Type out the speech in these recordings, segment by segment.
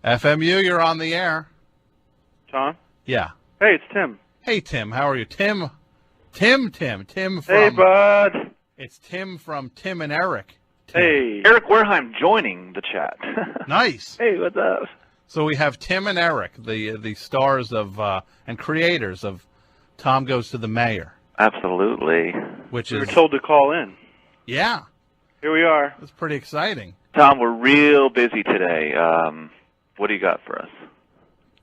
FMU, you're on the air. Tom? Yeah. Hey, it's Tim. Hey, Tim. How are you? Tim from... Hey, bud. It's Tim from Tim and Eric. Tim. Hey. Eric Wareheim joining the chat. Nice. Hey, what's up? So we have Tim and Eric, the stars of and creators of Tom Goes to the Mayor. Absolutely. Which We is... were told to call in. Yeah. Here we are. It's pretty exciting. Tom, we're real busy today. What do you got for us?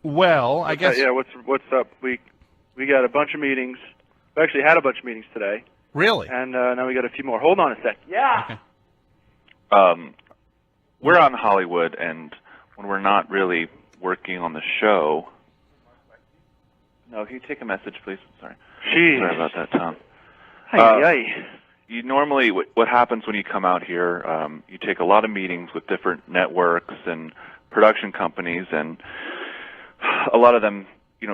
Well, I guess... Yeah, what's up? We got a bunch of meetings. We actually had a bunch of meetings today. Really? And now we got a few more. Hold on a sec. Yeah. Okay. We're out in Hollywood, and when we're not really working on the show... No, can you take a message, please? Sorry. Jeez. Sorry about that, Tom. You normally, what happens when you come out here, you take a lot of meetings with different networks and production companies, and a lot of them,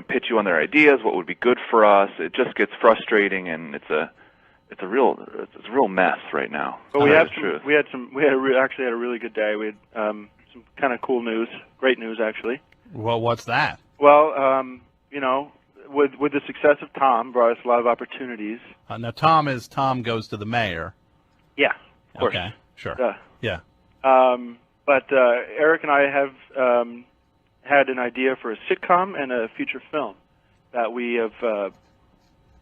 pitch you on their ideas, what would be good for us. It just gets frustrating, and it's a real mess right now. But we actually had a really good day. We had some kind of cool news, great news actually. Well, what's that? Well, with the success of Tom, brought us a lot of opportunities. Now, Tom Goes to the Mayor. Yeah, of course. Okay, sure. Yeah. But Eric and I have had an idea for a sitcom and a feature film that we have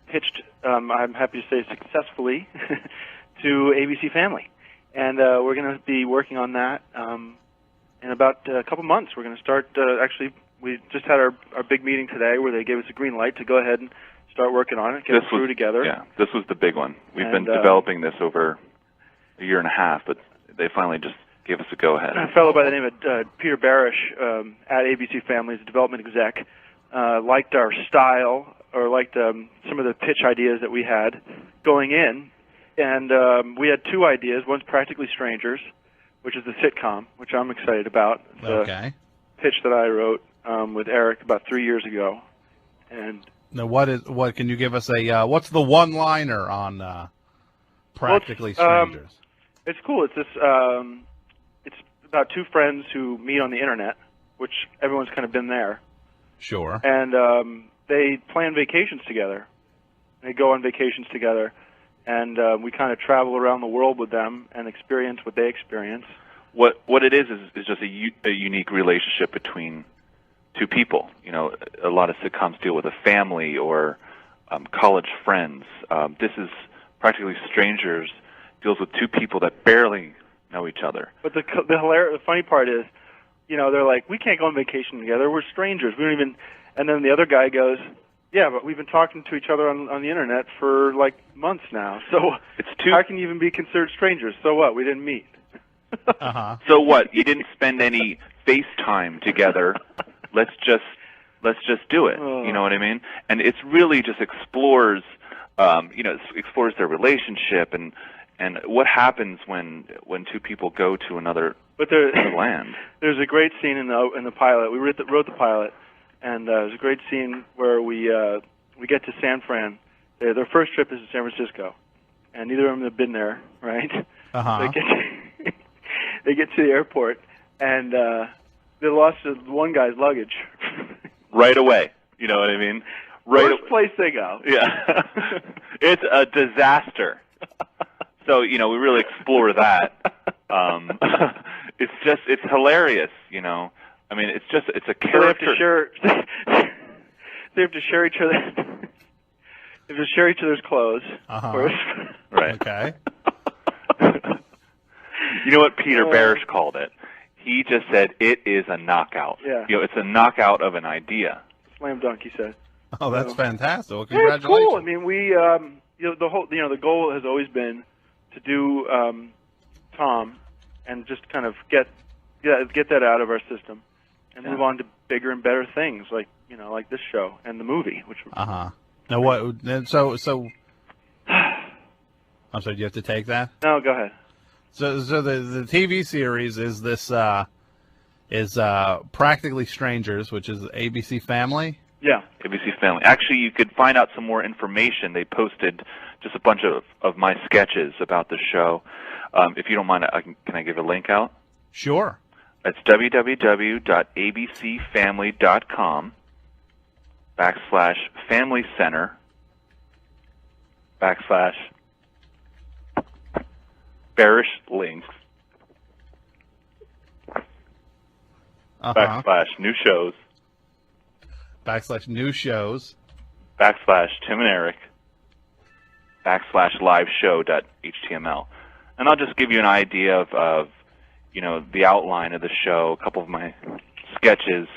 pitched, I'm happy to say successfully, to ABC Family. And we're going to be working on that in about a couple months. We're going to start, actually, we just had our big meeting today where they gave us a green light to go ahead and start working on it, get it through together. Yeah, this was the big one. We've been developing this over a year and a half, but they finally just gave us a go-ahead. A fellow by the name of Peter Barish at ABC Family, is a development exec, liked our style, or liked some of the pitch ideas that we had going in. And we had two ideas. One's Practically Strangers, which is the sitcom, which I'm excited about. It's a pitch that I wrote with Eric about 3 years ago. And now, what can you give us what's the one-liner on Practically Strangers? It's cool. It's this. It's about two friends who meet on the internet, which everyone's kind of been there. Sure. And they plan vacations together. They go on vacations together, and we kind of travel around the world with them and experience what they experience. What it is just a unique relationship between two people. A lot of sitcoms deal with a family or college friends. This is Practically Strangers, deals with two people that barely know each other. But the funny part is, they're like, we can't go on vacation together. We're strangers. We don't even. And then the other guy goes, yeah, but we've been talking to each other on the internet for like months now. So how can you even be considered strangers? So what? We didn't meet. So what? You didn't spend any FaceTime together. Let's just do it. You know what I mean? And it's really just explores, explores their relationship and what happens when two people go to another land. There's a great scene in the pilot. We wrote the pilot, and there's a great scene where we get to San Fran. Their first trip is to San Francisco, and neither of them have been there, right? They get to the airport, and they lost one guy's luggage. Right away. You know what I mean? First place they go. Yeah. It's a disaster. So, we really explore that. It's hilarious, I mean, it's a character. They have to share each other. They have to share each other's clothes first. Right. Okay. You know what Peter Barish called it? He just said it is a knockout. Yeah. It's a knockout of an idea. Slam dunk, he said. Oh, that's fantastic. Well, yeah, it's congratulations. cool. I mean, we the goal has always been to do Tom and just kind of get that out of our system and move on to bigger and better things like this show and the movie, which Now what? So I'm sorry. Do you have to take that? No, go ahead. So the TV series is this Practically Strangers, which is ABC Family. Yeah, ABC Family. Actually, you could find out some more information. They posted just a bunch of my sketches about the show. If you don't mind, can I give a link out? Sure. It's www.abcfamily.com/family center /bearish links /new shows /new shows /Tim and Eric /liveshow.html. And I'll just give you an idea of the outline of the show, a couple of my sketches,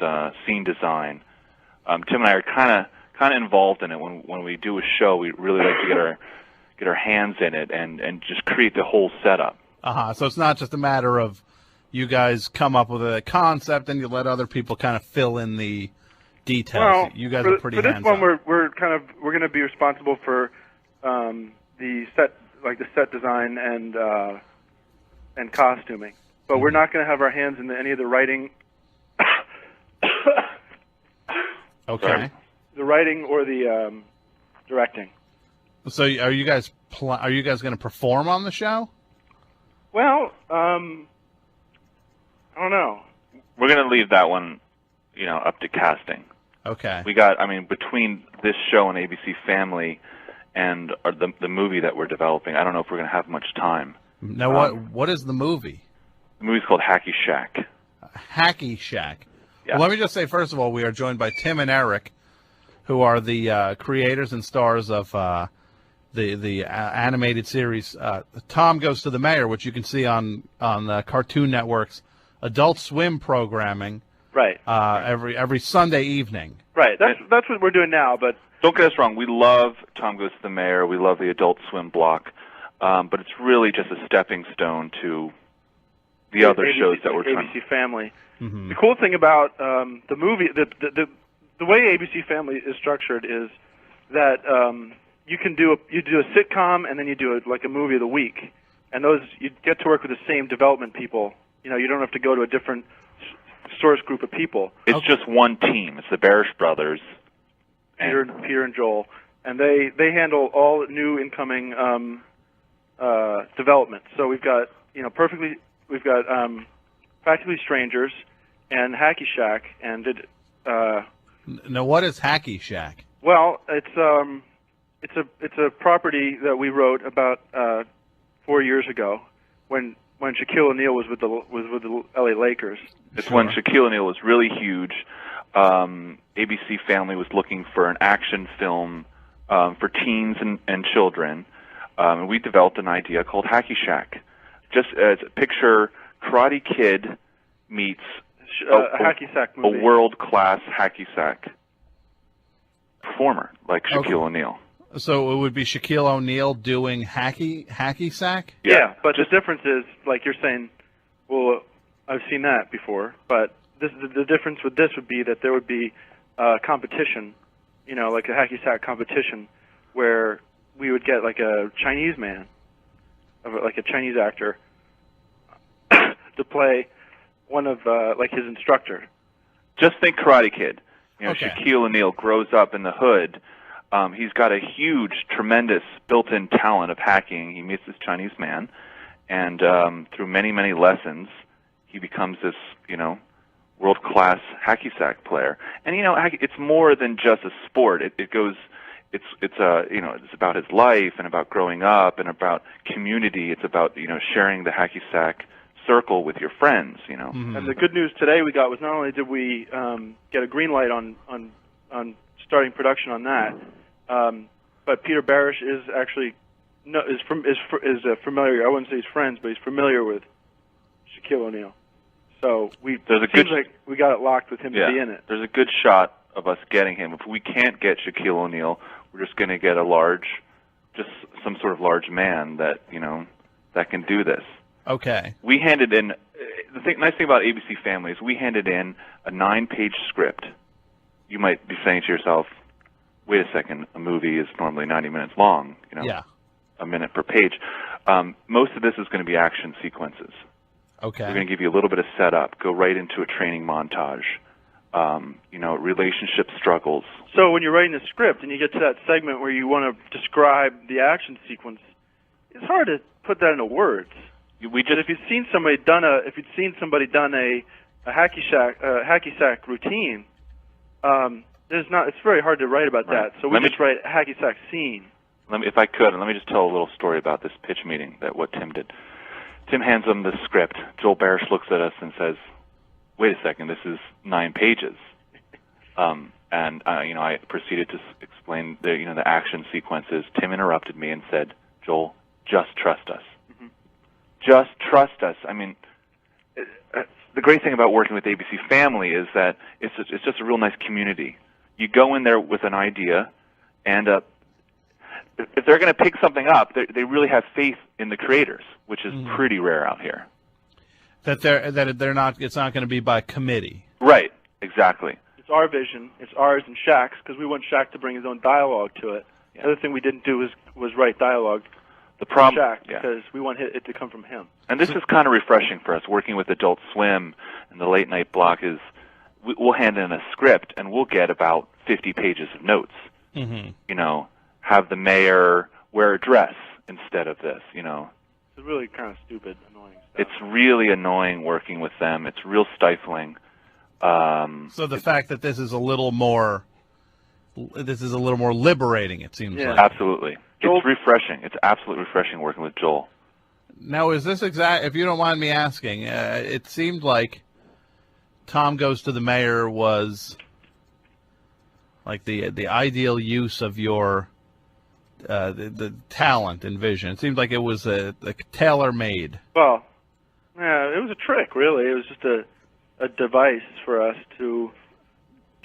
scene design. Tim and I are kind of involved in it. When we do a show, we really like to get our hands in it and just create the whole setup. So it's not just a matter of you guys come up with a concept and you let other people kind of fill in the details. Well, you guys are pretty hands-on. For this one, we're going to be responsible for the set design and costuming, but we're not going to have our hands in any of the writing. Okay. Sorry. The writing or the directing. So are you guys going to perform on the show? Well, I don't know. We're going to leave that one, up to casting. Okay. Between this show and ABC Family and the movie that we're developing, I don't know if we're going to have much time. Now, what is the movie? The movie's called Hacky Shack. Hacky Shack. Yeah. Well, let me just say, first of all, we are joined by Tim and Eric, who are the creators and stars of the animated series Tom Goes to the Mayor, which you can see on Cartoon Network's Adult Swim programming. Right. Every Sunday evening. Right. That's what we're doing now. But don't get us wrong. We love Tom Goes to the Mayor. We love the Adult Swim block. But it's really just a stepping stone to the other shows that we're trying. ABC Family. Mm-hmm. The cool thing about the movie, the way ABC Family is structured is that you do a sitcom and then you do a movie of the week, and you get to work with the same development people. You don't have to go to a different source group of people. It's just one team. It's the Barish brothers, Peter and Joel, and they handle all new incoming development. So we've got Practically Strangers and Hacky Shack, and now what is Hacky Shack? Well, it's a property that we wrote about 4 years ago when Shaquille O'Neal was with the LA Lakers. It's when Shaquille O'Neal was really huge. ABC Family was looking for an action film for teens and children, and we developed an idea called Hacky Shack. Just picture Karate Kid meets a hacky sack movie. A world-class hacky sack performer like Shaquille O'Neal. So it would be Shaquille O'Neal doing hacky sack? Yeah, but the difference is, like you're saying, well, I've seen that before, but the difference with this would be that there would be competition, like a hacky sack competition, where we would get like a Chinese man, like a Chinese actor, to play one of his instructor. Just think Karate Kid. Okay. Shaquille O'Neal grows up in the hood. He's got a huge, tremendous built-in talent of hacking. He meets this Chinese man, and through many, many lessons, he becomes this, world-class hacky sack player. And it's more than just a sport. It's about his life and about growing up and about community. It's about sharing the hacky sack circle with your friends. Mm-hmm. And the good news today we got was not only did we get a green light on starting production on that, but Peter Barish is actually familiar. I wouldn't say he's friends, but he's familiar with Shaquille O'Neal. So seems like we got it locked with him to be in it. There's a good shot of us getting him. If we can't get Shaquille O'Neal, we're just going to get some sort of large man that that can do this. Okay. We handed in nice thing about ABC Family is we handed in a 9-page script. You might be saying to yourself, "Wait a second, a movie is normally 90 minutes long. Yeah. A minute per page." Most of this is going to be action sequences. Okay. We're going to give you a little bit of setup, go right into a training montage, relationship struggles. So when you're writing the script and you get to that segment where you want to describe the action sequence, it's hard to put that into words. If you'd seen somebody done a hacky sack routine, it's very hard to write about that. So we just write hacky sack scene. If I could, let me just tell a little story about this pitch meeting, what Tim did. Tim hands them the script. Joel Barish looks at us and says, "Wait a second, this is 9 pages." I proceeded to explain the action sequences. Tim interrupted me and said, "Joel, just trust us. Mm-hmm. Just trust us." I mean, the great thing about working with ABC Family is that it's just a real nice community. You go in there with an idea, and if they're going to pick something up, they really have faith in the creators, which is pretty rare out here. It's not going to be by committee. Right. Exactly. It's our vision. It's ours and Shaq's, because we want Shaq to bring his own dialogue to it. Yeah. The other thing we didn't do was write dialogue. The problem, Shaq, because we want it to come from him. And this is kind of refreshing for us, working with Adult Swim and the late night block. We'll hand in a script and we'll get about 50 pages of notes. Mm-hmm. Have the mayor wear a dress instead of this. It's really kind of stupid, annoying stuff. It's really annoying working with them. It's real stifling. So the fact that this is a little more liberating, it seems like. Absolutely. It's refreshing. It's absolutely refreshing working with Joel. Now, is this if you don't mind me asking, it seemed like Tom Goes to the Mayor was like the ideal use of your the talent and vision. It seemed like it was tailor-made. Well, yeah, it was a trick, really. It was just a device for us to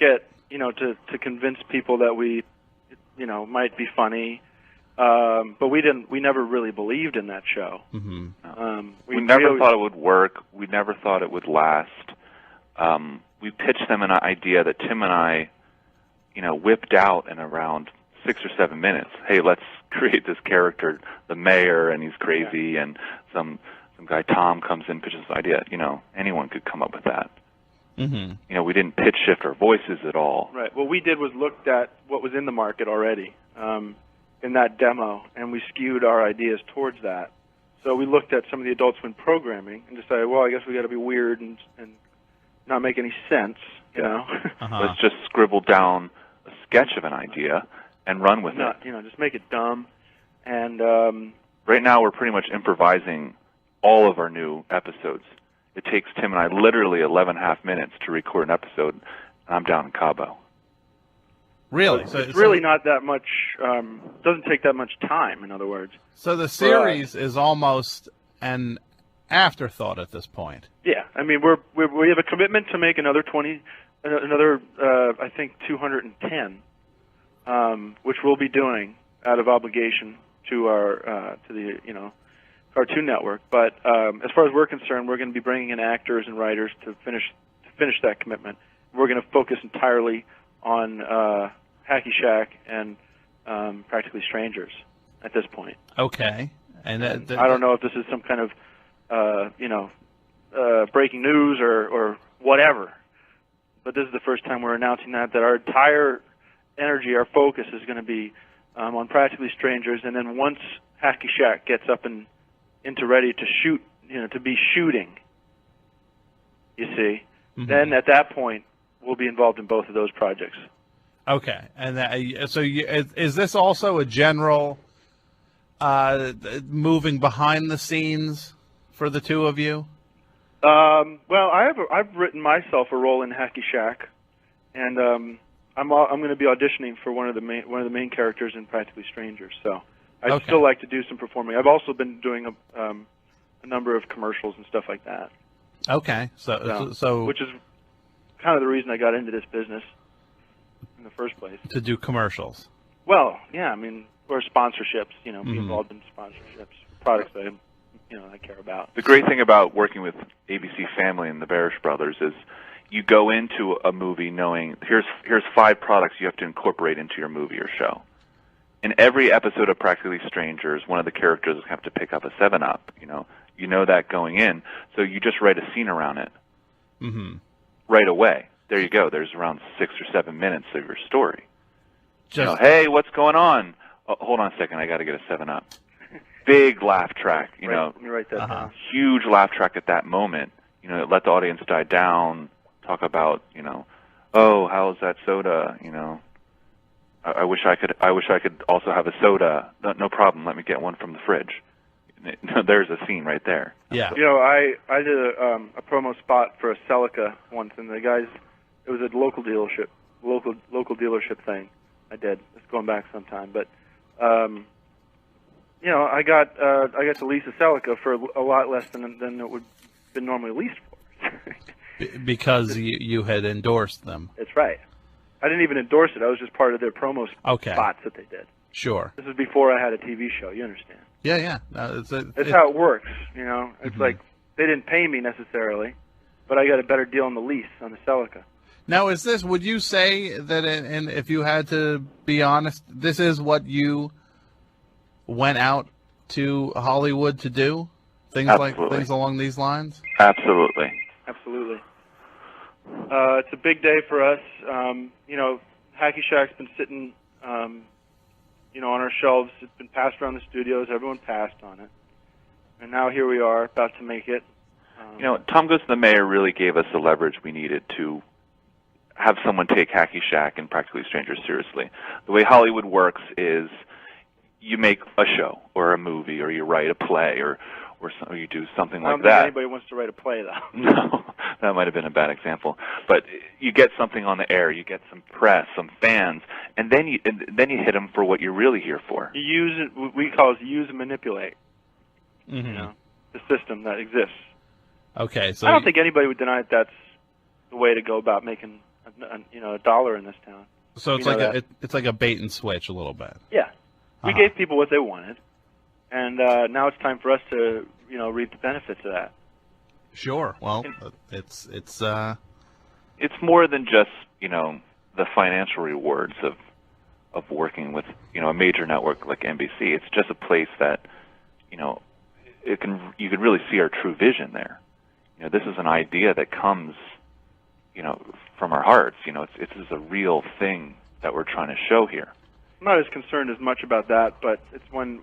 get, to convince people that we, might be funny. But we never really believed in that show. Mm-hmm. We never thought it would work. We never thought it would last. We pitched them an idea that Tim and I, whipped out in around 6 or 7 minutes. Hey, let's create this character, the mayor, and he's crazy, and some guy Tom comes in, pitches this idea. Anyone could come up with that. Mm-hmm. We didn't pitch shift our voices at all. Right. What we did was looked at what was in the market already. In that demo, and we skewed our ideas towards that. So we looked at some of the Adult Swim programming and decided, well, I guess we got to be weird and not make any sense, Uh-huh. Let's just scribble down a sketch of an idea and run with it. Just make it dumb. And right now, we're pretty much improvising all of our new episodes. It takes Tim and I literally 11.5 minutes to record an episode, and I'm down in Cabo. Really? It's really not that much, doesn't take that much time, in other words. So the series is almost an afterthought at this point. Yeah. I mean, we have a commitment to make another I think 210, which we'll be doing out of obligation to our, to the, Cartoon Network. But as far as we're concerned, we're going to be bringing in actors and writers to finish that commitment. We're going to focus entirely on Hacky Shack and Practically Strangers at this point. Okay. And I don't know if this is some kind of, breaking news or whatever, but this is the first time we're announcing that our entire energy, our focus is going to be on Practically Strangers, and then once Hacky Shack gets up and into ready to shoot, to be shooting, you see, then at that point, we'll be involved in both of those projects. Okay, and is this also a general moving behind the scenes for the two of you? Well, I've written myself a role in Hacky Shack, and I'm going to be auditioning for one of the main characters in Practically Strangers. So I'd still like to do some performing. I've also been doing a number of commercials and stuff like that. Okay, so which is kind of the reason I got into this business in the first place. To do commercials. Well, yeah, I mean, or sponsorships, be involved in sponsorships, products that I care about. The great thing about working with ABC Family and the Barish Brothers is you go into a movie knowing here's 5 products you have to incorporate into your movie or show. In every episode of Practically Strangers, one of the characters have to pick up a 7-Up. You know that going in, so you just write a scene around it. Mm-hmm. Right away. There you go. There's around 6 or 7 minutes of your story. Hey, what's going on? Oh, hold on a second. I got to get a 7-Up. big laugh track, you know. Let me write that down. Huge laugh track at that moment. You know, let the audience die down, talk about, you know, oh, how's that soda, you know. I wish I could also have a soda. No problem. Let me get one from the fridge. There's a scene right there. Yeah. You know, I did a promo spot for a Celica once, and the guys, it was a local dealership thing. I did. It's going back sometime, but you know, I got to lease a Celica for a lot less than it would have been normally leased for. Because you had endorsed them. That's right. I didn't even endorse it. I was just part of their promo spots that they did. Sure. This is before I had a TV show. You understand? Yeah. That's how it works. You know, it's like they didn't pay me necessarily, but I got a better deal on the lease on the Celica. Now, would you say that, and if you had to be honest, this is what you went out to Hollywood to do? Things along these lines? Absolutely. Absolutely. It's a big day for us. You know, Hacky Shack's been sitting, you know, on our shelves. It's been passed around the studios. Everyone passed on it. And now here we are, about to make it. You know, Tom Goes to the Mayor really gave us the leverage we needed to have someone take Hacky Shack and Practically Strangers seriously. The way Hollywood works is you make a show or a movie or you write a play or you do something like that. I don't think anybody wants to write a play, though. No, that might have been a bad example. But you get something on the air, you get some press, some fans, and then you hit them for what you're really here for. You use it. We call it use and manipulate. You know, the system that exists. Okay, so I don't think anybody would deny that's the way to go about making a dollar in this town. So it's like a bait and switch a little bit. Yeah, we gave people what they wanted. And now it's time for us to, you know, reap the benefits of that. Sure. Well, it's more than just, you know, the financial rewards of working with, you know, a major network like NBC. It's just a place that, you know, you can really see our true vision there. You know, this is an idea that comes, you know, from our hearts. You know, this is a real thing that we're trying to show here. I'm not as concerned as much about that, but it's when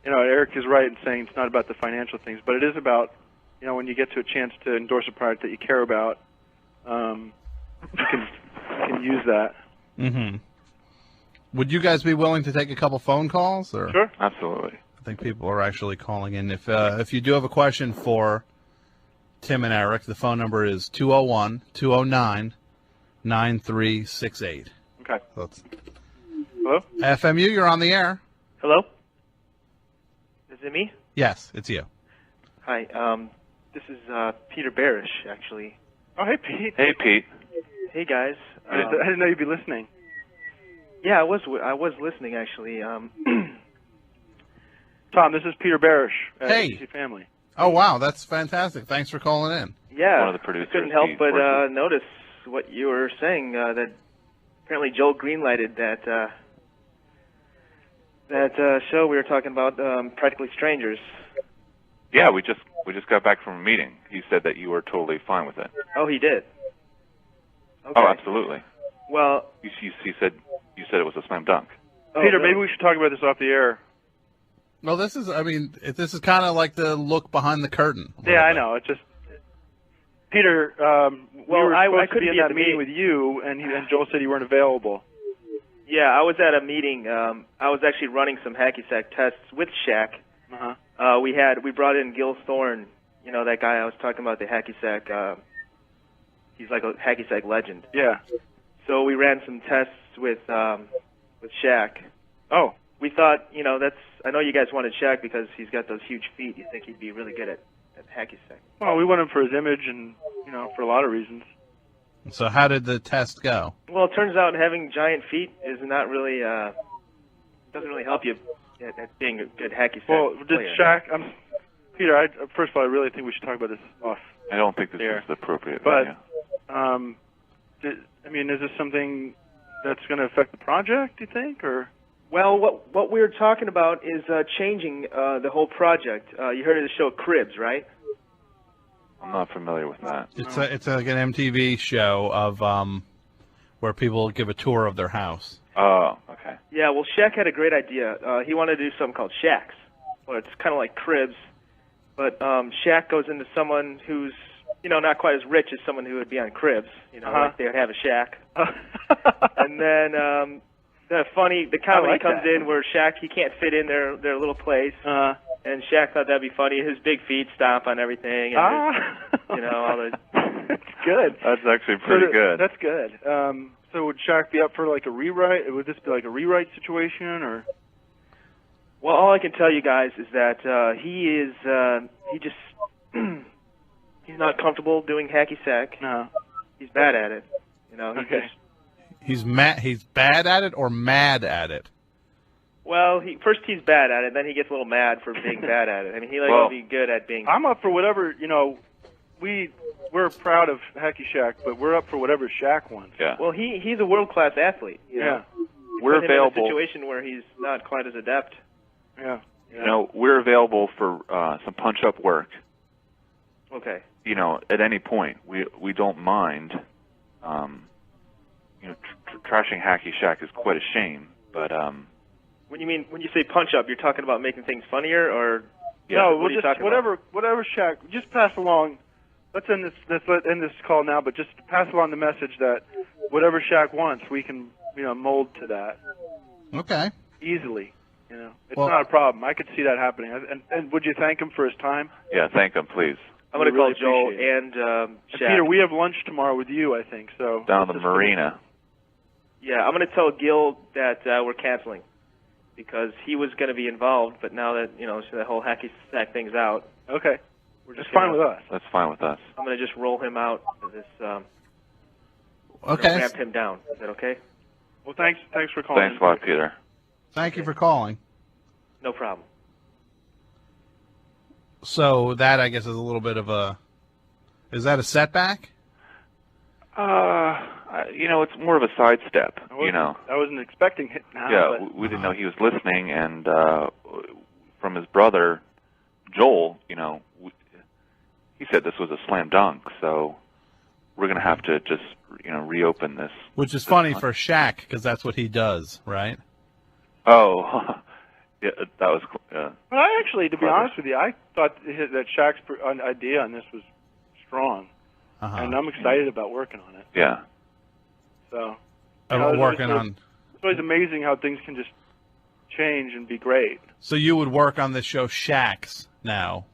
you know, Eric is right in saying it's not about the financial things, but it is about, you know, when you get to a chance to endorse a product that you care about, you can use that. Mm-hmm. Would you guys be willing to take a couple phone calls? Or? Sure. Absolutely. I think people are actually calling in. If you do have a question for Tim and Eric, the phone number is 201-209-9368. Okay. So Hello? FMU, you're on the air. Hello? Is it me? Yes, it's you. Hi. This is Peter Barish, actually. Oh, hey, Pete. Hey, Pete. Hey, guys. I didn't know you'd be listening. Yeah, I was listening, actually. Tom, this is Peter Barish at Hey. ABC Family. Oh, wow, that's fantastic. Thanks for calling in. Yeah. One of the producers. I couldn't help he but works with. notice what you were saying, that apparently Joel greenlighted that show we were talking about, Practically Strangers. Yeah, we just got back from a meeting. He said that you were totally fine with it. Oh, he did? Okay. Oh, absolutely. Well... You said it was a slam dunk. Oh, Peter, really? maybe we should talk about this off the air. Well, this is kind of like the look behind the curtain. Yeah, I know. It's just... Peter, we were I supposed to couldn't be in be at that the meeting meeting. with you, and Joel said you weren't available. Yeah, I was at a meeting. I was actually running some hacky sack tests with Shaq. Uh-huh. We brought in Gil Thorne, you know, that guy I was talking about, the hacky sack. He's like a hacky sack legend. Yeah. So we ran some tests with Shaq. Oh. We thought, you know, I know you guys wanted Shaq because he's got those huge feet. You think he'd be really good at hacky sack. Well, we want him for his image and, you know, for a lot of reasons. So how did the test go? Well, it turns out having giant feet is not really doesn't really help you at being a good hacky sack player. Shaq? Peter, first of all, I really think we should talk about this off. I don't think this There. is the appropriate But, venue. Is this something that's going to affect the project, do you think, or? Well, what we're talking about is changing the whole project. You heard of the show Cribs, right? I'm not familiar with that. It's like an MTV show of where people give a tour of their house. Oh, okay. Yeah, well, Shaq had a great idea. He wanted to do something called Shacks. Well, it's kind of like Cribs, but Shaq goes into someone who's, not quite as rich as someone who would be on Cribs. Like they would have a shack. And then the comedy comes in where Shaq, he can't fit in their little place. And Shaq thought that'd be funny. His big feet stomp on everything. And all the... That's good. That's actually pretty good. That's good. So would Shaq be up for like a rewrite? Would this be like a rewrite situation, or? Well, all I can tell you guys is that he's not comfortable doing hacky sack. No. He's bad at it. He's bad at it or mad at it? Well, first he's bad at it, then he gets a little mad for being bad at it. I mean, he likes to be good at being... I'm up for whatever, we're proud of Hacky Shack, but we're up for whatever Shaq wants. Yeah. Well, he's a world-class athlete. Yeah. We're available. In a situation where he's not quite as adept. Yeah. We're available for some punch-up work. Okay. At any point, we don't mind. Trashing Hacky Shack is quite a shame, but when you say punch-up, you're talking about making things funnier, or no? We'll just whatever Shaq. Just pass along. Let's end this call now, but just pass along the message that whatever Shaq wants, we can mold to that. Okay. Easily. It's not a problem. I could see that happening. And would you thank him for his time? Yeah, thank him, please. I'm going to call Joel and Shaq. Peter, we have lunch tomorrow with you, I think. So down at the marina. Yeah, I'm going to tell Gil that we're canceling because he was going to be involved, but now that so the whole hacky sack thing's out. Okay. That's fine with us. That's fine with us. I'm going to just roll him out of this. Okay. Ramp him down. Is that okay? Well, thanks for calling. Thanks a lot, Peter. Thank you for calling. No problem. So that, I guess, is a little bit of a... Is that a setback? It's more of a sidestep, I wasn't expecting it now. Yeah, we didn't know he was listening, and from his brother, Joel, he said this was a slam dunk, so we're going to have to just, reopen this. Which is funny for Shaq, because that's what he does, right? Oh, yeah, that was... Well, I actually, to be honest with you, I thought that Shaq's idea on this was strong, and I'm excited about working on it. Yeah. So, it's always amazing how things can just change and be great. So you would work on this show Shaq's now?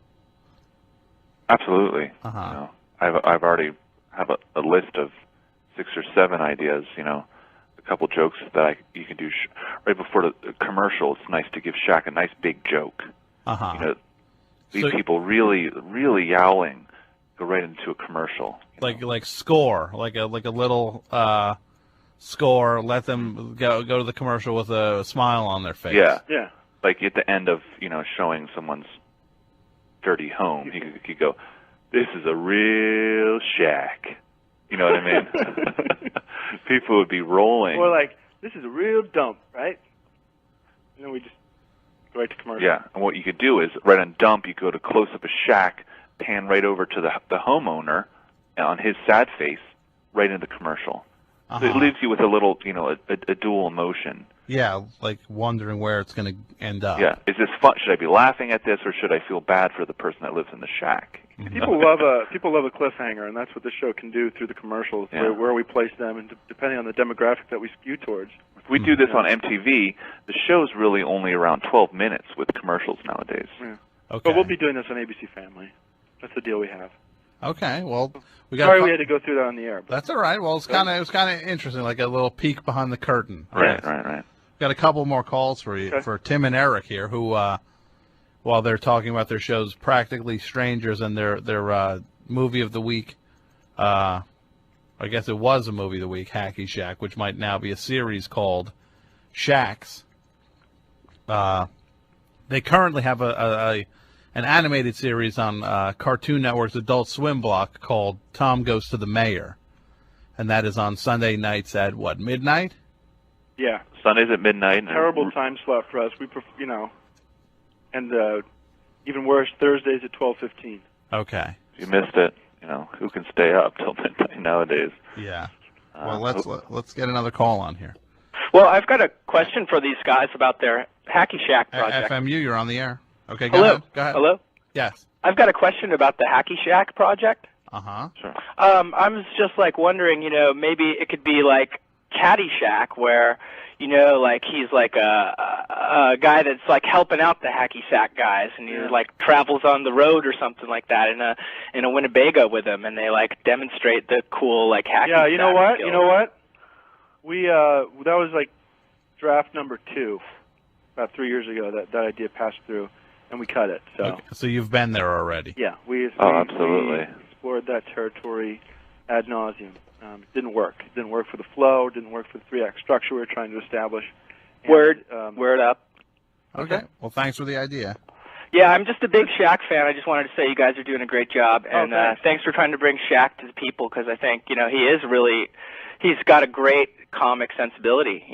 Absolutely. I've already have a list of 6 or 7 ideas. A couple jokes that you can do right before the commercial. It's nice to give Shaq a nice big joke. These people really, really yowling go right into a commercial. Like score, like a little score. Let them go to the commercial with a smile on their face. Yeah. Yeah. Like at the end of showing someone's dirty home, you could go, "This is a real Shaq." You know what I mean? People would be rolling. Or like, "This is a real dump," right? And then we just go right to commercial. Yeah, and what you could do is right on dump, you go to close up a Shaq, pan right over to the homeowner on his sad face, right into the commercial. So it leaves you with a little, a dual emotion. Yeah, like wondering where it's going to end up. Yeah, is this fun? Should I be laughing at this, or should I feel bad for the person that lives in the shack? People love a cliffhanger, and that's what this show can do through the commercials, where we place them, and depending on the demographic that we skew towards. If we do this on MTV, the show's really only around 12 minutes with commercials nowadays. Yeah. Okay. But we'll be doing this on ABC Family. That's the deal we have. Okay. Well, we got. Sorry, we had to go through that on the air. But that's all right. Well, it was kind of interesting, like a little peek behind the curtain. Right. Got a couple more calls for you, for Tim and Eric here, who, while they're talking about their shows, Practically Strangers and their movie of the week, I guess it was a movie of the week, Hacky Shack, which might now be a series called Shacks. They currently have an animated series on Cartoon Network's Adult Swim block called Tom Goes to the Mayor, and that is on Sunday nights at what, midnight? Yeah, Sundays at midnight. Terrible time slot for us. We, and even worse, Thursdays at 12:15. Okay. If you missed it, who can stay up till midnight nowadays? Yeah. Well, let's get another call on here. Well, I've got a question for these guys about their Hacky Shack project. FMU, you're on the air. Okay, go Hello. ahead. Go ahead. Hello. Yes. I've got a question about the Hacky Shack project. Uh-huh. Sure. I was just like wondering, maybe it could be like Caddyshack, where, like he's like a guy that's like helping out the Hacky Sack guys, and he like travels on the road or something like that in a Winnebago with him, and they like demonstrate the cool like Hacky. Yeah, you know Sack what? skills. You know what? We that was like draft number 2, about 3 years ago. That idea passed through, and we cut it. So Okay. So you've been there already. yeah, we absolutely. we explored that territory ad nauseum. It didn't work. It didn't work for the flow. It didn't work for the 3-act structure we were trying to establish. And, Word up. Okay. Well, thanks for the idea. Yeah, I'm just a big Shaq fan. I just wanted to say you guys are doing a great job, and thanks for trying to bring Shaq to the people, because I think he's got a great comic sensibility.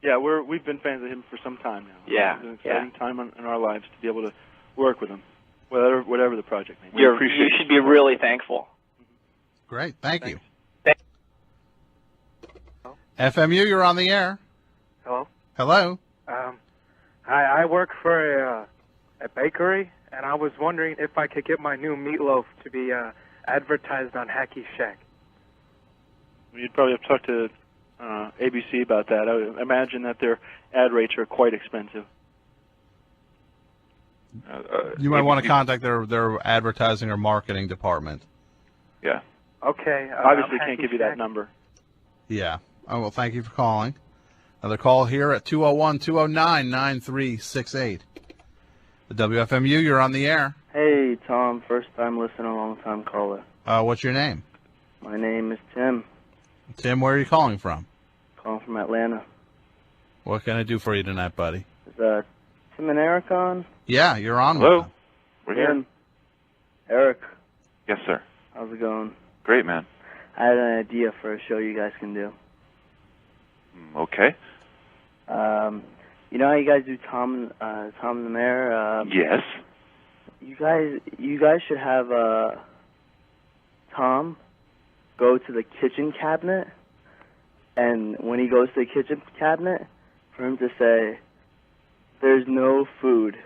Yeah, we've been fans of him for some time now. Yeah, It's an exciting time in our lives to be able to work with him, whatever the project may be. You should be really thankful. Great. Thank you. Thanks. FMU, you're on the air. Hello. Hello. I work for a bakery, and I was wondering if I could get my new meatloaf to be advertised on Hacky Shack. You'd probably have to talk to ABC about that. I would imagine that their ad rates are quite expensive. You might want to contact their advertising or marketing department. Yeah. Okay. Obviously, can't give you that number. Yeah. Oh, well, thank you for calling. Another call here at 201-209-9368. The WFMU, you're on the air. Hey, Tom. First time listener, long time caller. What's your name? My name is Tim. Tim, where are you calling from? Calling from Atlanta. What can I do for you tonight, buddy? Is Tim and Eric on? Yeah, you're on Hello. with them. We're here. Tim. Eric. Yes, sir. How's it going? Great, man. I had an idea for a show you guys can do. Okay. You know how you guys do Tom and the Mayor? Yes. You guys should have Tom go to the kitchen cabinet, and when he goes to the kitchen cabinet, for him to say, "There's no food."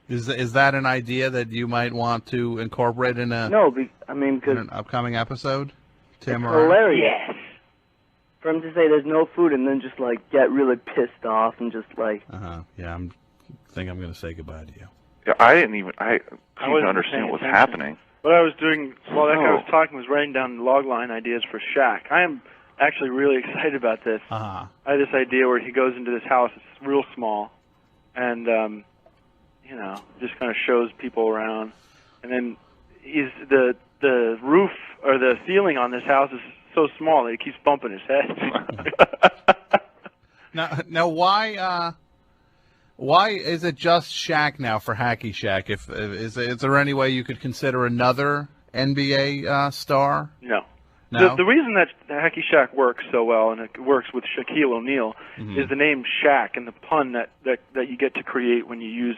Is that an idea that you might want to incorporate in a because an upcoming episode? Tim, it's or hilarious. Yes. For him to say there's no food and then just like get really pissed off and just like. Yeah, I think I'm going to say goodbye to you. Yeah, I couldn't even understand what was happening. What I was doing while that guy was talking was writing down log line ideas for Shaq. I am actually really excited about this. I had this idea where he goes into this house. It's real small, and just kind of shows people around, and then the roof or the ceiling on this house is so small that he keeps bumping his head. Now, why is it just Shaq now for Hacky Shack? Is there any way you could consider another NBA star? No. No? The reason that Hacky Shack works so well, and it works with Shaquille O'Neal, is the name Shaq and the pun that you get to create when you'd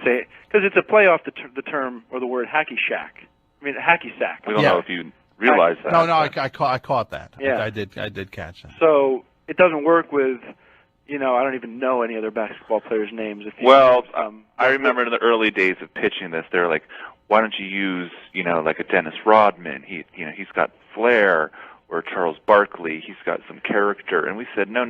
say, because it's a play off the term or the word Hacky Shack. I mean, Hacky Sack. We don't know if you realize that. No, I caught that. Yeah. I did catch that. So it doesn't work with, I don't even know any other basketball players' names. I remember in the early days of pitching this, they're like, why don't you use, like a Dennis Rodman? He's got flair, or Charles Barkley. He's got some character. And we said, no.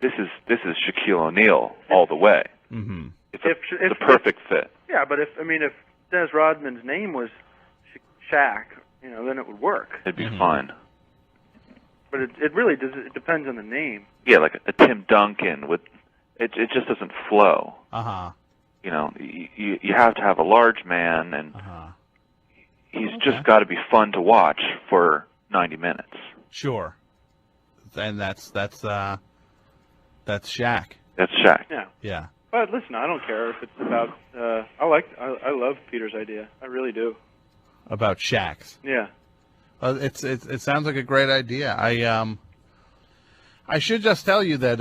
This is Shaquille O'Neal all the way. Mm-hmm. It's a perfect fit. Yeah, but if Dennis Rodman's name was Shaq, then it would work. It'd be fine. But it really does. It depends on the name. Yeah, like a Tim Duncan it just doesn't flow. You have to have a large man, and he's just got to be fun to watch for 90 minutes. Sure. And that's Shaq. That's Shaq. Yeah. Yeah. But listen, I don't care if it's about. I love Peter's idea. I really do. About Shaqs. Yeah. It sounds like a great idea. I should just tell you that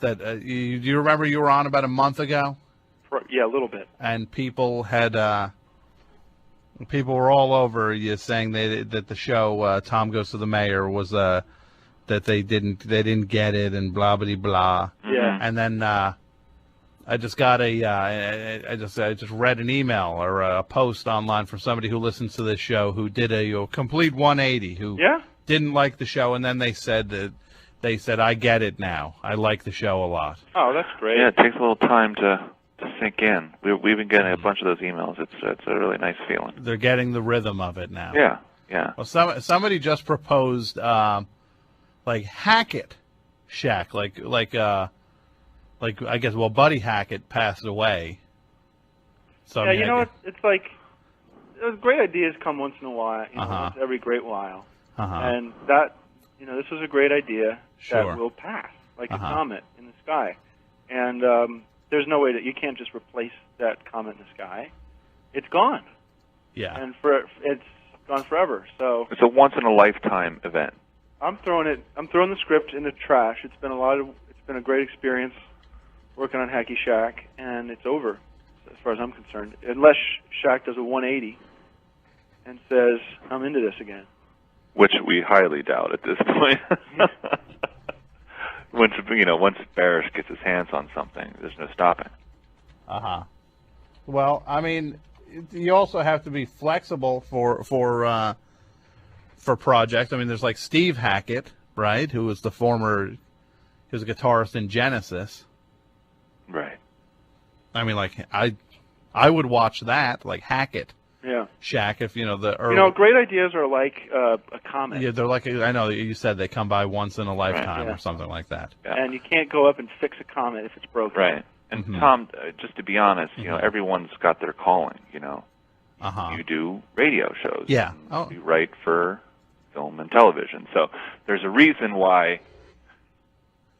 do you remember you were on about a month ago? Yeah, a little bit. And people were all over you saying that the show Tom Goes to the Mayor was that they didn't get it and blah blah blah. Yeah. And then I just got I just read an email or a post online from somebody who listens to this show who did a complete 180 who didn't like the show, and then they said I get it now. I like the show a lot. Oh, that's great. Yeah, it takes a little time to sink in. We've been getting a bunch of those emails. It's a really nice feeling. They're getting the rhythm of it now. Yeah, yeah. Well, somebody just proposed like Hackett Shack, like I guess Buddy Hackett passed away. So yeah, it's like great ideas come once in a while, once every great while, and that this was a great idea that will pass like a comet in the sky, and there's no way that you can't just replace that comet in the sky. It's gone. Yeah, and it's gone forever. So it's a once in a lifetime event. I'm throwing the script in the trash. It's been a great experience working on Hacky Shack, and it's over as far as I'm concerned. Unless Shack does a 180 and says, I'm into this again. Which we highly doubt at this point. Once Barish gets his hands on something, there's no stopping. Well, I mean, you also have to be flexible for projects. I mean, there's like Steve Hackett, right, who was a guitarist in Genesis. Right. I mean, like I would watch that, like Hackett. Yeah. Shack, if great ideas are like a comet. Yeah, they're like I know you said they come by once in a lifetime or something like that. Yeah. And you can't go up and fix a comet if it's broken. Right. And Tom, just to be honest, everyone's got their calling. You do radio shows. Yeah. You write for film and television. So there's a reason why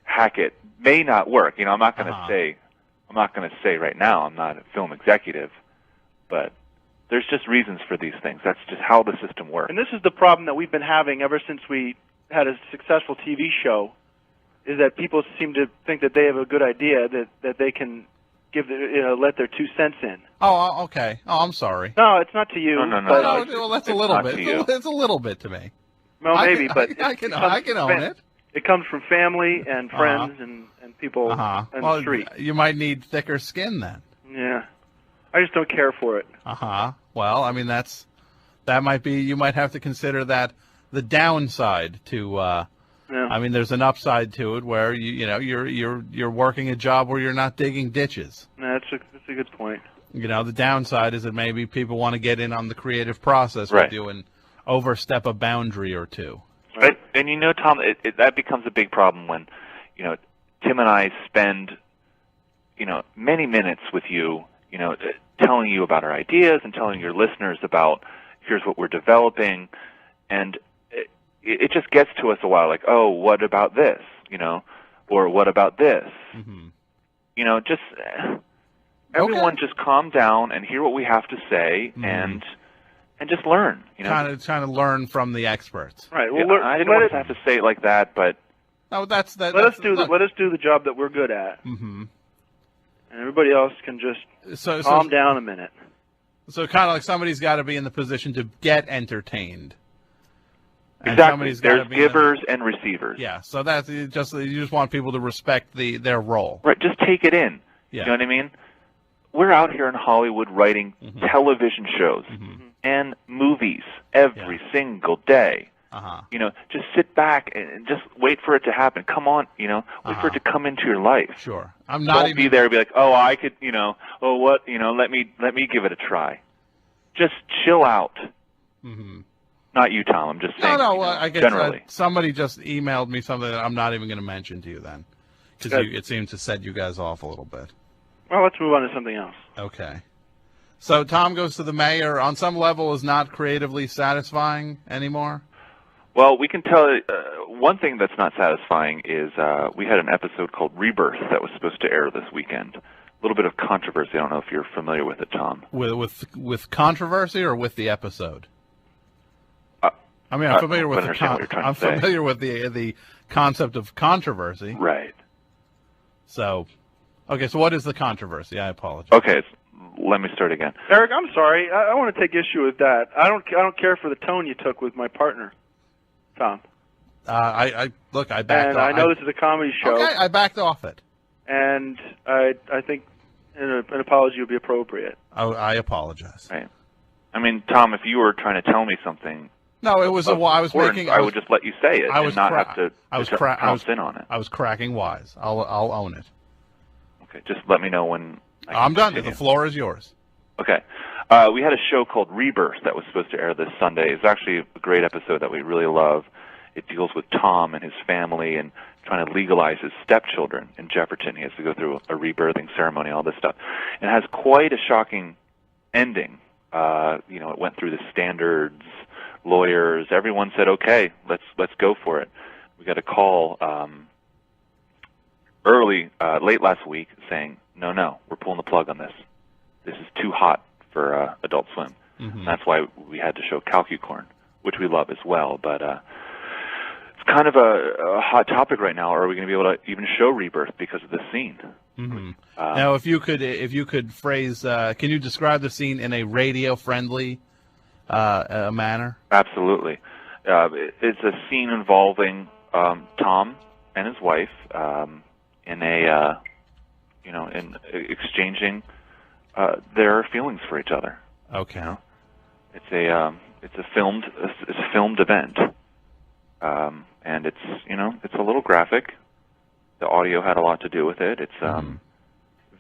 Hackett may not work. I'm not going to say right now. I'm not a film executive, but there's just reasons for these things. That's just how the system works. And this is the problem that we've been having ever since we had a successful TV show, is that people seem to think that they have a good idea that they can let their 2 cents in. Oh, okay. Oh, I'm sorry. No, it's not to you. No. Well, that's a little bit. It's a little bit to me. Well, maybe, but I can own it. It comes from family and friends and people on the street. You might need thicker skin then. Yeah. I just don't care for it. Well, I mean that might be. You might have to consider that the downside to. I mean, there's an upside to it where you're working a job where you're not digging ditches. That's a good point. The downside is that maybe people want to get in on the creative process with you and overstep a boundary or two. Right. And Tom, that becomes a big problem when Tim and I spend many minutes with you. Telling you about our ideas and telling your listeners about here's what we're developing, and it just gets to us a while like, oh, what about this, or what about this, just everyone just calm down and hear what we have to say and just learn, Trying to learn from the experts. Right. Well, I didn't want to have to say it like that, but no, that's that. Let us do the job that we're good at. And everybody else can just calm down a minute. So kind of like somebody's got to be in the position to get entertained. Exactly. There's givers and receivers. Yeah. So that's you just want people to respect their role. Right. Just take it in. Yeah. You know what I mean? We're out here in Hollywood writing television shows and movies every single day. Just sit back and just wait for it to happen. Come on, wait for it to come into your life. Sure. I'm not Don't be there and be like, oh, I could, let me give it a try. Just chill out. Not you, Tom. I'm just saying. No, I guess generally. Somebody just emailed me something that I'm not even going to mention to you then, because it seems to set you guys off a little bit. Well, let's move on to something else. Okay. So Tom Goes to the Mayor, on some level, is not creatively satisfying anymore? Well, we can tell one thing that's not satisfying is we had an episode called Rebirth that was supposed to air this weekend. A little bit of controversy. I don't know if you're familiar with it, Tom. With controversy or with the episode? I mean, I'm familiar with the concept of controversy. Right. So, okay. So, what is the controversy? I apologize. Okay. Let me start again. Eric, I'm sorry. I want to take issue with that. I don't care for the tone you took with my partner, Tom. I backed And off. I know this is a comedy show. Okay, I backed off it. And I think an apology would be appropriate. Oh, I apologize. Right. I mean, Tom, if you were trying to tell me something, no, it was I was making. I would just let you say it and not have to pounce in on it. I was cracking wise. I'll own it. Okay, just let me know when. I'm done. Continue. The floor is yours. Okay. We had a show called Rebirth that was supposed to air this Sunday. It's actually a great episode that we really love. It deals with Tom and his family and trying to legalize his stepchildren in Jefferton. He has to go through a rebirthing ceremony, all this stuff. And it has quite a shocking ending. It went through the standards, lawyers. Everyone said, okay, let's go for it. We got a call late last week saying, no, we're pulling the plug on this. This is too hot for Adult Swim. Mm-hmm. That's why we had to show Calcucorn, which we love as well. But it's kind of a hot topic right now. Are we going to be able to even show Rebirth because of this scene? Mm-hmm. Now, if you could phrase, can you describe the scene in a radio-friendly manner? Absolutely. It's a scene involving Tom and his wife in exchanging their feelings for each other. Okay. It's a filmed event, and it's a little graphic. The audio had a lot to do with it. It's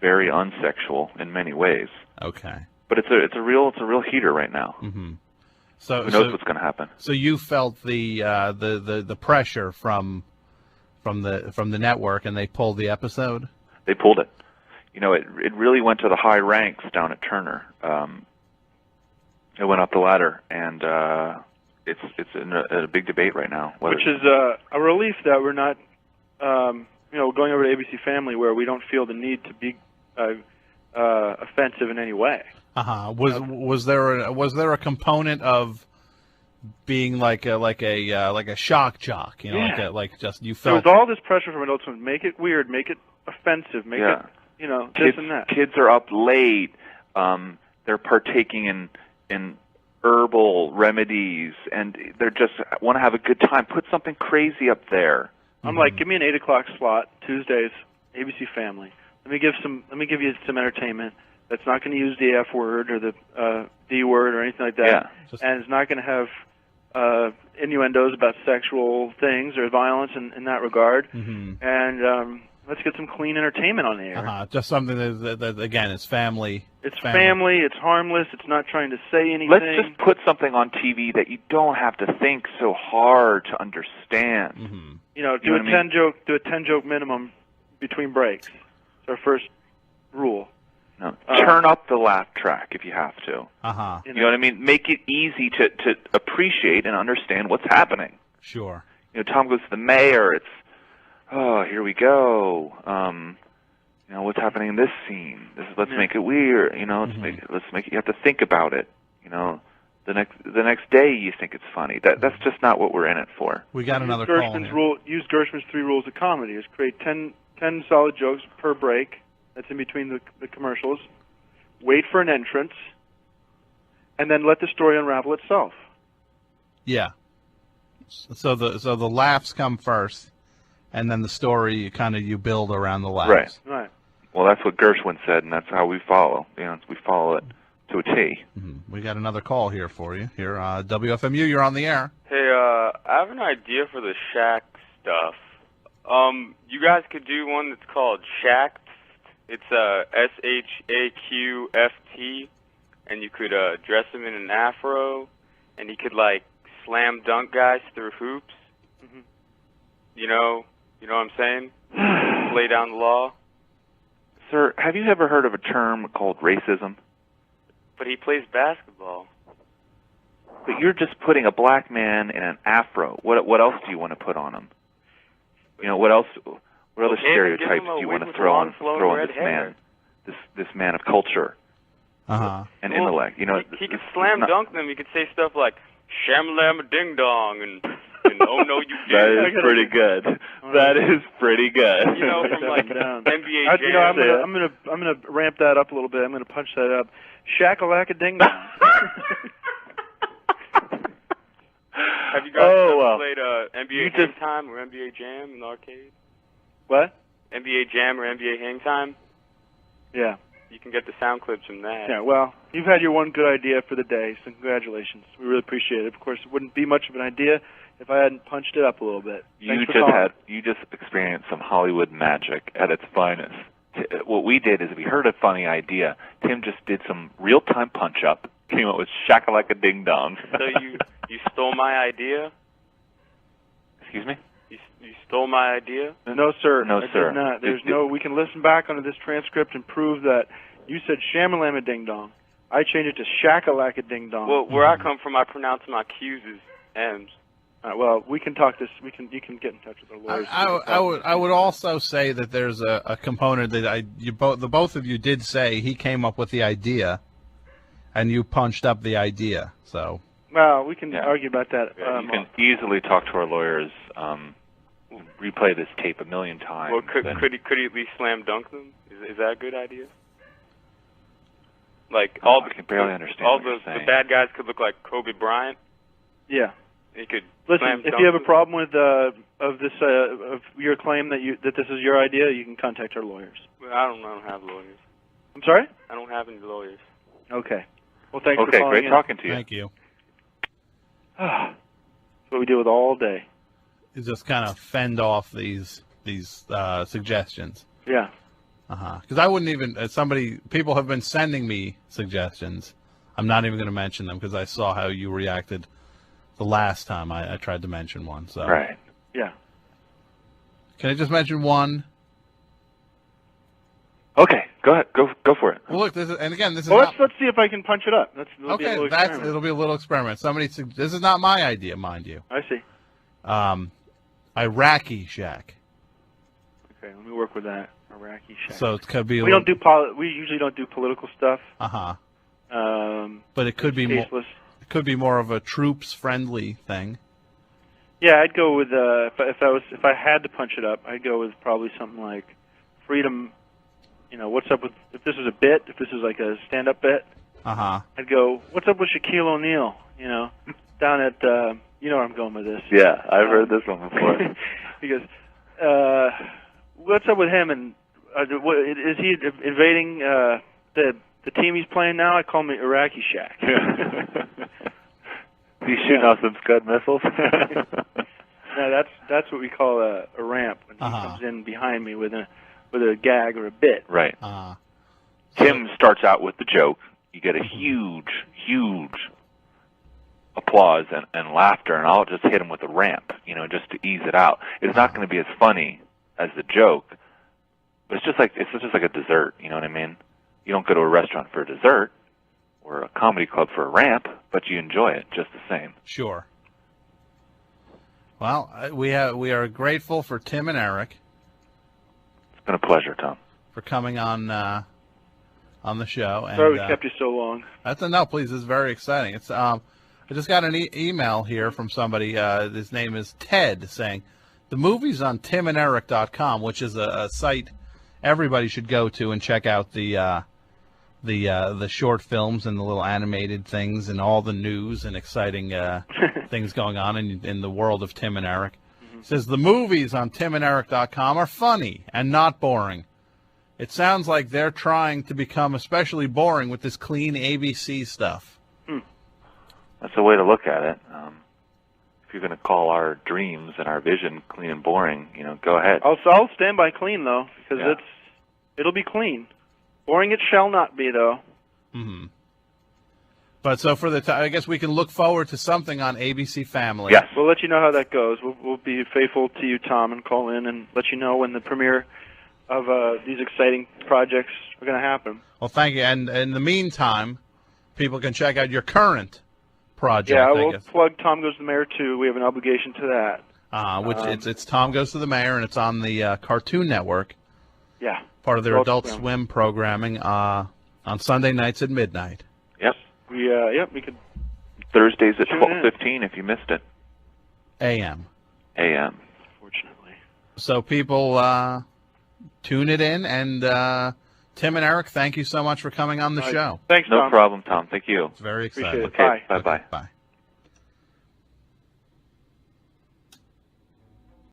very unsexual in many ways. Okay. But it's a real heater right now. Mm-hmm. Who knows what's going to happen? So you felt the pressure from the network, and they pulled the episode? They pulled it. It really went to the high ranks down at Turner. It went up the ladder, and it's in a big debate right now. Which is a relief that we're not, going over to ABC Family where we don't feel the need to be offensive in any way. Uh-huh. Was there a component of being like a shock jock? Yeah. You felt. There was all this pressure from adults to make it weird, make it offensive, make it this and that. Kids are up late. They're partaking in herbal remedies, and they're just want to have a good time. Put something crazy up there. I'm like, give me an 8:00 slot Tuesdays, ABC Family. Let me give you some entertainment that's not going to use the F word or the D word or anything like that, and it's not going to have innuendos about sexual things or violence in that regard. Mm-hmm. And let's get some clean entertainment on the air. Just something that again, is family. It's family. It's harmless. It's not trying to say anything. Let's just put something on TV that you don't have to think so hard to understand. Mm-hmm. Do a 10 joke minimum between breaks. It's our first rule. No, turn up the laugh track if you have to. Uh-huh. You know what I mean? Make it easy to appreciate and understand what's happening. Sure. Tom goes to the mayor. It's, oh, here we go. What's happening in this scene? Let's make it weird. Let's make it. You have to think about it. The next day you think it's funny. That's just not what we're in it for. We got another call. Use Gershman's 3 rules of comedy. Is create 10 solid jokes per break. That's in between the commercials. Wait for an entrance, and then let the story unravel itself. Yeah. So the laughs come first, and then the story you build around the laughs. Right. Well, that's what Gershwin said, and that's how we follow. We follow it to a T. Mm-hmm. We got another call here for you. Here, WFMU, you're on the air. Hey, I have an idea for the Shaq stuff. You guys could do one that's called Shaq. It's SHAQFT, and you could dress him in an afro, and he could slam dunk guys through hoops. Mm-hmm. You know what I'm saying? Lay down the law. Sir, have you ever heard of a term called racism? But he plays basketball. But you're just putting a black man in an afro. What else do you want to put on him? What else? What other stereotypes do you want to throw on this man? This man of culture and intellect. He could slam dunk them. He could say stuff like "sham-lam ding dong" and "oh no you didn't." That is pretty good. That is pretty good. From NBA Jam. I'm gonna ramp that up a little bit. I'm gonna punch that up. Shakalaka ding dong. Have you guys played NBA Hang Time or NBA Jam in the arcade. What? NBA Jam or NBA Hang Time. Yeah. You can get the sound clips from that. Yeah, well, you've had your one good idea for the day, so congratulations. We really appreciate it. Of course, it wouldn't be much of an idea if I hadn't punched it up a little bit. You just experienced some Hollywood magic at its finest. What we did is we heard a funny idea. Tim just did some real-time punch-up, came up with shakalaka-ding-dong. So you stole my idea? Excuse me? You stole my idea? No, sir. No, sir. Did not. There's no. We can listen back onto this transcript and prove that you said shamalama ding dong. I changed it to shakalaka ding dong. Well, where I come from, I pronounce my Q's as M's. Well, we can talk this. You can get in touch with our lawyers. I would also say that there's a component that the both of you did say he came up with the idea, and you punched up the idea. So. Well, we can argue about that. Yeah, you can easily talk to our lawyers. Replay this tape 1,000,000 times. Well, could he at least slam dunk them? Is that a good idea? Like I can barely understand. All the bad guys could look like Kobe Bryant. Yeah. He could listen. If you have a problem with of your claim that this is your idea, you can contact our lawyers. Well, I don't have lawyers. I'm sorry? I don't have any lawyers. Okay. Well, thanks for calling great in. talking to you. Thank you. That's what we deal with all day. You just kind of fend off these suggestions. Yeah. Because I wouldn't even people have been sending me suggestions. I'm not even going to mention them because I saw how you reacted the last time I tried to mention one. So. Right. Yeah. Can I just mention one? Okay, go ahead. Go for it. Well, look, this is Well, let's see if I can punch it up. It'll be a little experiment. This is not my idea, mind you. I see. Iraqi shack. Okay, let me work with that. Iraqi shack. So it could be. We usually don't do political stuff. But it could be tasteless. It could be more of a troops friendly thing. Yeah, I'd go with if I had to punch it up, I'd go with probably something like freedom. You know, what's up with if this is a bit? If this is like a stand-up bit, I'd go. What's up with Shaquille O'Neal? You know, down at you know where I'm going with this. Yeah, I've heard this one before. Because what's up with him? And is he invading the team he's playing now? I call him Iraqi Shaq. He's shooting off some Scud missiles. No, that's what we call a ramp when he comes in behind me with a gag or a bit. Right. Tim starts out with the joke. You get a huge applause and laughter, and I'll just hit him with a ramp, you know, just to ease it out. It's not going to be as funny as the joke, but it's just like a dessert. You know what I mean? You don't go to a restaurant for a dessert or a comedy club for a ramp, but you enjoy it just the same. Sure. Well, we are grateful for Tim and Eric. It's been a pleasure, Tom, for coming on the show. And, sorry we kept you so long. No, please. It's very exciting. It's I just got an email here from somebody. His name is Ted, saying the movie's on timanderic.com, which is a site everybody should go to and check out the short films and the little animated things and all the news and exciting things going on in the world of Tim and Eric. It says the movies on timanderic.com are funny and not boring. It sounds like they're trying to become especially boring with this clean ABC stuff. That's a way to look at it. If you're going to call our dreams and our vision clean and boring, you know, go ahead. I'll stand by clean though, because it'll be clean. Boring it shall not be though. Mm-hmm. But so for I guess we can look forward to something on ABC Family. Yes, we'll let you know how that goes. We'll be faithful to you, Tom, and call in and let you know when the premiere of these exciting projects are going to happen. Well, thank you. And in the meantime, people can check out your current project. Yeah, we'll plug Tom Goes to the Mayor too. We have an obligation to that. Which it's Tom Goes to the Mayor, and it's on the Cartoon Network. Yeah. Part of their Adult Swim programming on Sunday nights at midnight. Yep. We could. Thursdays at 12:15 if you missed it. A.M. Fortunately. So people tune it in, and Tim and Eric, thank you so much for coming on the show. Thanks, Tom. No problem, Tom. Thank you. It's very exciting. Appreciate it. Okay, bye-bye. Bye.